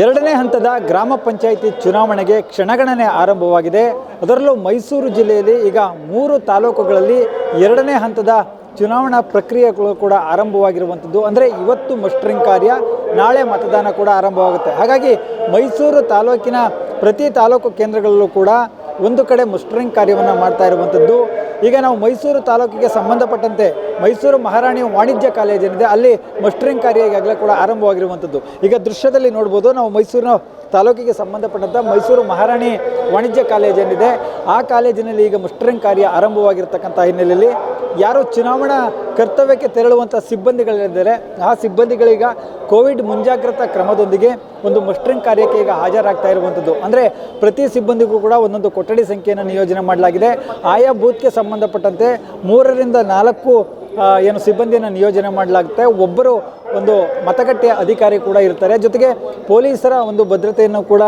ಎರಡನೇ ಹಂತದ ಗ್ರಾಮ ಪಂಚಾಯಿತಿ ಚುನಾವಣೆಗೆ ಕ್ಷಣಗಣನೆ ಆರಂಭವಾಗಿದೆ. ಅದರಲ್ಲೂ ಮೈಸೂರು ಜಿಲ್ಲೆಯಲ್ಲಿ ಈಗ 3 ತಾಲೂಕುಗಳಲ್ಲಿ ಎರಡನೇ ಹಂತದ ಚುನಾವಣಾ ಪ್ರಕ್ರಿಯೆಗಳು ಕೂಡ ಆರಂಭವಾಗಿರುವಂಥದ್ದು. ಅಂದರೆ ಇವತ್ತು ಮಸ್ಟರಿಂಗ್ ಕಾರ್ಯ, ನಾಳೆ ಮತದಾನ ಕೂಡ ಆರಂಭವಾಗುತ್ತೆ. ಹಾಗಾಗಿ ಮೈಸೂರು ತಾಲೂಕಿನ ಪ್ರತಿ ತಾಲೂಕು ಕೇಂದ್ರಗಳಲ್ಲೂ ಕೂಡ ಒಂದು ಕಡೆ ಮಸ್ಟರಿಂಗ್ ಕಾರ್ಯವನ್ನು ಮಾಡ್ತಾ ಇರುವಂಥದ್ದು. ಈಗ ನಾವು ಮೈಸೂರು ತಾಲೂಕಿಗೆ ಸಂಬಂಧಪಟ್ಟಂತೆ ಮೈಸೂರು ಮಹಾರಾಣಿ ವಾಣಿಜ್ಯ ಕಾಲೇಜ್ ಏನಿದೆ ಅಲ್ಲಿ ಮಸ್ಟರಿಂಗ್ ಕಾರ್ಯ ಈಗಾಗಲೇ ಕೂಡ ಆರಂಭವಾಗಿರುವಂಥದ್ದು. ಈಗ ದೃಶ್ಯದಲ್ಲಿ ನೋಡ್ಬೋದು, ನಾವು ಮೈಸೂರಿನ ತಾಲೂಕಿಗೆ ಸಂಬಂಧಪಟ್ಟಂಥ ಮೈಸೂರು ಮಹಾರಾಣಿ ವಾಣಿಜ್ಯ ಕಾಲೇಜ್ ಏನಿದೆ ಆ ಕಾಲೇಜಿನಲ್ಲಿ ಈಗ ಮಸ್ಟರಿಂಗ್ ಕಾರ್ಯ ಆರಂಭವಾಗಿರ್ತಕ್ಕಂಥ ಹಿನ್ನೆಲೆಯಲ್ಲಿ ಯಾರು ಚುನಾವಣಾ ಕರ್ತವ್ಯಕ್ಕೆ ತೆರಳುವಂಥ ಸಿಬ್ಬಂದಿಗಳಿದ್ದಾರೆ ಆ ಸಿಬ್ಬಂದಿಗಳೀಗ ಕೋವಿಡ್ ಮುಂಜಾಗ್ರತಾ ಕ್ರಮದೊಂದಿಗೆ ಒಂದು ಮಸ್ಟರಿಂಗ್ ಕಾರ್ಯಕ್ಕೆ ಈಗ ಹಾಜರಾಗ್ತಾ ಇರುವಂಥದ್ದು. ಅಂದರೆ ಪ್ರತಿ ಸಿಬ್ಬಂದಿಗೂ ಕೂಡ ಒಂದೊಂದು ಕೊಠಡಿ ಸಂಖ್ಯೆಯನ್ನು ನಿಯೋಜನೆ ಮಾಡಲಾಗಿದೆ. ಆಯಾ ಬೂತ್ಗೆ ಸಂಬಂಧಪಟ್ಟಂತೆ 3 ರಿಂದ 4 ಏನು ಸಿಬ್ಬಂದಿಯನ್ನು ನಿಯೋಜನೆ ಮಾಡಲಾಗುತ್ತೆ. ಒಬ್ಬರು ಒಂದು ಮತಗಟ್ಟೆಯ ಅಧಿಕಾರಿ ಕೂಡ ಇರ್ತಾರೆ. ಜೊತೆಗೆ ಪೊಲೀಸರ ಒಂದು ಭದ್ರತೆಯನ್ನು ಕೂಡ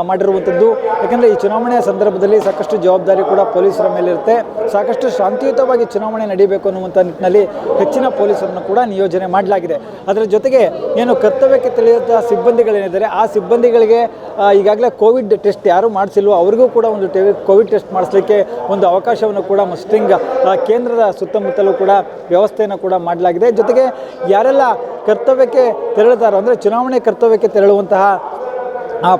ಮಾಡಿರುವಂಥದ್ದು. ಯಾಕೆಂದರೆ ಈ ಚುನಾವಣೆಯ ಸಂದರ್ಭದಲ್ಲಿ ಸಾಕಷ್ಟು ಜವಾಬ್ದಾರಿ ಕೂಡ ಪೊಲೀಸರ ಮೇಲಿರುತ್ತೆ. ಸಾಕಷ್ಟು ಶಾಂತಿಯುತವಾಗಿ ಚುನಾವಣೆ ನಡೀಬೇಕು ಅನ್ನುವಂಥ ನಿಟ್ಟಿನಲ್ಲಿ ಹೆಚ್ಚಿನ ಪೊಲೀಸರನ್ನು ಕೂಡ ನಿಯೋಜನೆ ಮಾಡಲಾಗಿದೆ. ಅದರ ಜೊತೆಗೆ ಏನು ಕರ್ತವ್ಯಕ್ಕೆ ತಿಳಿಯುವಂಥ ಸಿಬ್ಬಂದಿಗಳೇನಿದ್ದಾರೆ ಆ ಸಿಬ್ಬಂದಿಗಳಿಗೆ ಈಗಾಗಲೇ ಕೋವಿಡ್ ಟೆಸ್ಟ್ ಯಾರು ಮಾಡಿಸಿಲ್ವೋ ಅವರಿಗೂ ಕೂಡ ಒಂದು ಕೋವಿಡ್ ಟೆಸ್ಟ್ ಮಾಡಿಸಲಿಕ್ಕೆ ಒಂದು ಅವಕಾಶವನ್ನು ಕೂಡ ಮಸ್ಟರಿಂಗ್ ಕೇಂದ್ರದ ಸುತ್ತಮುತ್ತಲೂ ಕೂಡ ವ್ಯವಸ್ಥೆಯನ್ನು ಕೂಡ ಮಾಡಲಾಗಿದೆ. ಜೊತೆಗೆ ಯಾರೆಲ್ಲ ಕರ್ತವ್ಯಕ್ಕೆ ತೆರಳುತ್ತಾರೋ ಅಂದರೆ ಚುನಾವಣೆ ಕರ್ತವ್ಯಕ್ಕೆ ತೆರಳುವಂತಹ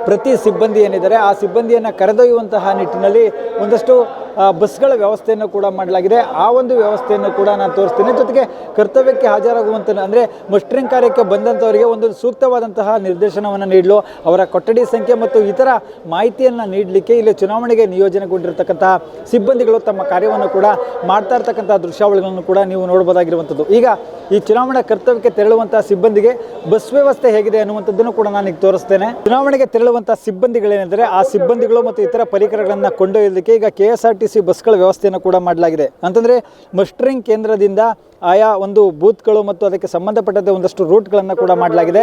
ಪ್ರತಿ ಸಿಬ್ಬಂದಿ ಏನಿದ್ದಾರೆ ಆ ಸಿಬ್ಬಂದಿಯನ್ನು ಕರೆದೊಯ್ಯುವಂತಹ ನಿಟ್ಟಿನಲ್ಲಿ ಒಂದಷ್ಟು ಬಸ್ಗಳ ವ್ಯವಸ್ಥೆಯನ್ನು ಕೂಡ ಮಾಡಲಾಗಿದೆ. ಆ ಒಂದು ವ್ಯವಸ್ಥೆಯನ್ನು ಕೂಡ ನಾನು ತೋರಿಸ್ತೀನಿ. ಜೊತೆಗೆ ಕರ್ತವ್ಯಕ್ಕೆ ಹಾಜರಾಗುವಂಥ ಅಂದರೆ ಮಸ್ಟರಿಂಗ್ ಕಾರ್ಯಕ್ಕೆ ಬಂದಂಥವರಿಗೆ ಒಂದು ಸೂಕ್ತವಾದಂತಹ ನಿರ್ದೇಶನವನ್ನು ನೀಡಲು, ಅವರ ಕೊಠಡಿ ಸಂಖ್ಯೆ ಮತ್ತು ಇತರ ಮಾಹಿತಿಯನ್ನು ನೀಡಲಿಕ್ಕೆ ಇಲ್ಲಿ ಚುನಾವಣೆಗೆ ನಿಯೋಜನೆಗೊಂಡಿರತಕ್ಕಂತಹ ಸಿಬ್ಬಂದಿಗಳು ತಮ್ಮ ಕಾರ್ಯವನ್ನು ಕೂಡ ಮಾಡ್ತಾ ಇರ್ತಕ್ಕಂಥ ದೃಶ್ಯಾವಳಿಗಳನ್ನು ಕೂಡ ನೀವು ನೋಡ್ಬೋದಾಗಿರುವಂಥದ್ದು. ಈಗ ಈ ಚುನಾವಣಾ ಕರ್ತವ್ಯಕ್ಕೆ ತೆರಳುವಂಥ ಸಿಬ್ಬಂದಿಗೆ ಬಸ್ ವ್ಯವಸ್ಥೆ ಹೇಗಿದೆ ಅನ್ನುವಂಥದ್ದನ್ನು ಕೂಡ ನಾನು ಈಗ ತೋರಿಸ್ತೇನೆ. ಚುನಾವಣೆಗೆ ತೆರಳುವಂಥ ಸಿಬ್ಬಂದಿಗಳೇನೆಂದರೆ ಆ ಸಿಬ್ಬಂದಿಗಳು ಮತ್ತು ಇತರ ಪರಿಕರಗಳನ್ನು ಕೊಂಡೊಯ್ಯಲಿಕ್ಕೆ ಈಗ KSRTC ಬಸ್ಗಳ ವ್ಯವಸ್ಥೆಯನ್ನು ಕೂಡ ಮಾಡಲಾಗಿದೆ. ಅಂತಂದರೆ ಮಸ್ಟರಿಂಗ್ ಕೇಂದ್ರದಿಂದ ಆಯಾ ಒಂದು ಬೂತ್ಗಳು ಮತ್ತು ಅದಕ್ಕೆ ಸಂಬಂಧಪಟ್ಟಂತೆ ಒಂದಷ್ಟು ರೂಟ್ಗಳನ್ನು ಕೂಡ ಮಾಡಲಾಗಿದೆ.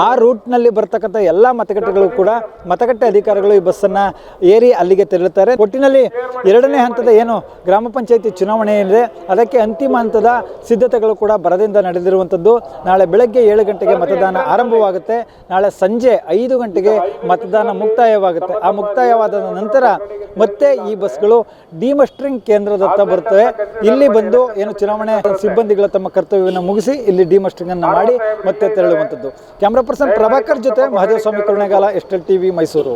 ಆ ರೂಟ್ನಲ್ಲಿ ಬರ್ತಕ್ಕಂಥ ಎಲ್ಲ ಮತಗಟ್ಟೆಗಳು ಕೂಡ ಮತಗಟ್ಟೆ ಅಧಿಕಾರಿಗಳು ಈ ಬಸ್ಸನ್ನು ಏರಿ ಅಲ್ಲಿಗೆ ತೆರಳುತ್ತಾರೆ. ಒಟ್ಟಿನಲ್ಲಿ ಎರಡನೇ ಹಂತದ ಏನು ಗ್ರಾಮ ಪಂಚಾಯಿತಿ ಚುನಾವಣೆ ಏನಿದೆ ಅದಕ್ಕೆ ಅಂತಿಮ ಹಂತದ ಸಿದ್ಧತೆಗಳು ಕೂಡ ಭರದಿಂದ ನಡೆದಿರುವಂಥದ್ದು. ನಾಳೆ ಬೆಳಗ್ಗೆ 7 ಗಂಟೆಗೆ ಮತದಾನ ಆರಂಭವಾಗುತ್ತೆ. ನಾಳೆ ಸಂಜೆ 5 ಗಂಟೆಗೆ ಮತದಾನ ಮುಕ್ತಾಯವಾಗುತ್ತೆ. ಆ ಮುಕ್ತಾಯವಾದ ನಂತರ ಮತ್ತೆ ಈ ಬಸ್ಗಳು ಡಿಮಸ್ಟರಿಂಗ್ ಕೇಂದ್ರದತ್ತ ಬರ್ತವೆ. ಇಲ್ಲಿ ಬಂದು ಏನು ಚುನಾವಣೆ ಸಿಬ್ಬಂದಿಗಳ ತಮ್ಮ ಕರ್ತವ್ಯವನ್ನು ಮುಗಿಸಿ ಇಲ್ಲಿ ಡಿಮಸ್ಟರಿಂಗ್ ಅನ್ನು ಮಾಡಿ ಮತ್ತೆ ತೆರಳುವಂಥದ್ದು. ಕ್ಯಾಮ್ರಾ ಪರ್ಸನ್ ಪ್ರಭಾಕರ್ ಜೊತೆ ಮಹದೇವಸ್ವಾಮಿ ಕರುಣೇಗಾಲ, STL TV ಮೈಸೂರು.